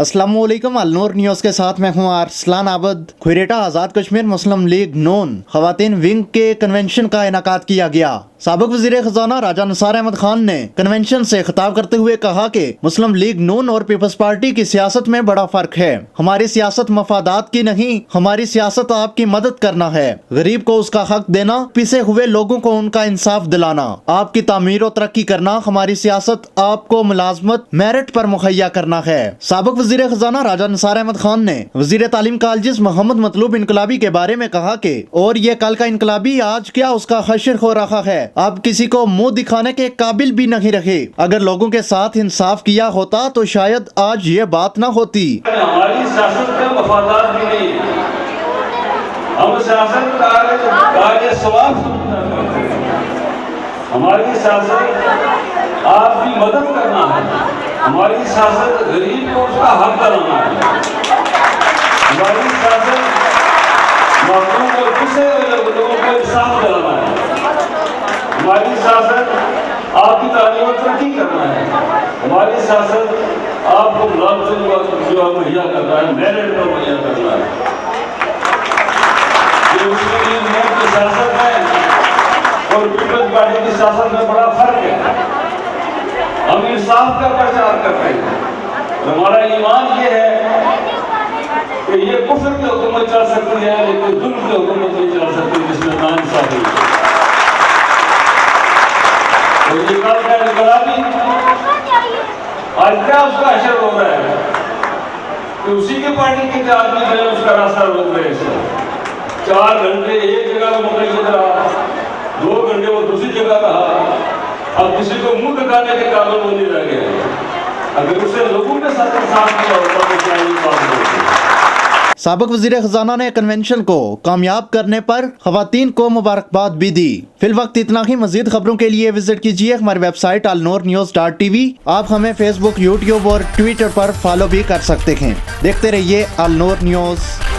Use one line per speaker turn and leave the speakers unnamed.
अस्सलामुअलैकुम, अलनूर न्यूज़ के साथ मैं हूं अरसलान आबद। खुरेटा आज़ाद कश्मीर मुस्लिम लीग नून खवातीन विंग के कन्वेंशन का इनेकाद किया गया। साबिक वज़ीर खजाना राजा निसार अहमद खान ने कन्वेंशन से खिताब करते हुए कहा कि मुस्लिम लीग नून और पीपल्स पार्टी की सियासत में बड़ा फर्क है। हमारी सियासत मफादात की नहीं, हमारी सियासत आपकी मदद करना है, गरीब को उसका हक देना, पिसे हुए लोगों को उनका इंसाफ दिलाना, आपकी तामीर और तरक्की करना। हमारी सियासत आपको मुलाजमत मेरिट पर मुहैया करना है। साबिक वज़ीर खजाना राजा निसार अहमद खान ने वज़ीर तालीम कॉलेज मोहम्मद मतलूब इनकलाबी के बारे में कहा कि और ये कल का इनकलाबी आज क्या उसका हश्र हो रहा है, अब किसी को मुंह दिखाने के काबिल भी नहीं रहे। अगर लोगों के साथ इंसाफ किया होता तो शायद आज ये बात न होती।
हमारी सियासत का वफादार भी नहीं, हम सियासत का सवाब, हमारी सियासत आपकी मदद करना है, हमारी सियासत गरीब को उसका हक दिलाना है, हमारी सियासत मजलूम और पिछड़े हुए लोगों को इंसाफ दिलाना है, हमारी सियासत आपकी तालीम और तरक्की करना है, हमारी सियासत आपको मुलाजमत जो मुहैया करना है, मेरिट पर मुहैया करना है। ये मुस्लिम लीग नून की सियासत है और पीपल्स पार्टी की सियासत में बड़ा फर्क है। हम इंसाफ का प्रचार करते हैं, हमारा ईमान ये है कि ये कुफ्र की हुकूमत चल सकती है लेकिन जुल्म की हुकूमत नहीं चल सकती जिसमें नाइंसाफी है। तो ये कल का इनकलाबी आज क्या उसका असर हो रहा है कि उसी की पार्टी के आदमी जो है उसका रास्ता रोक रहे हैं। 4 घंटे एक जगह पर मुतय्यद रहा, 2 घंटे वो दूसरी जगह रहा, अब किसी को मुंह दिखाने के काबिल वो नहीं रह गया। अगर उसे लोगों के साथ इंसाफ किया होता तो क्या ये बात होती।
साबिक वज़ीर खजाना ने कन्वेंशन को कामयाब करने पर खवातीन को मुबारकबाद भी दी। फिलवक्त इतना ही। मजीद खबरों के लिए विजिट कीजिए हमारी वेबसाइट alnoornews.tv। आप हमें फेसबुक, यूट्यूब और ट्विटर पर फॉलो भी कर सकते हैं। देखते रहिए अलनूर न्यूज़।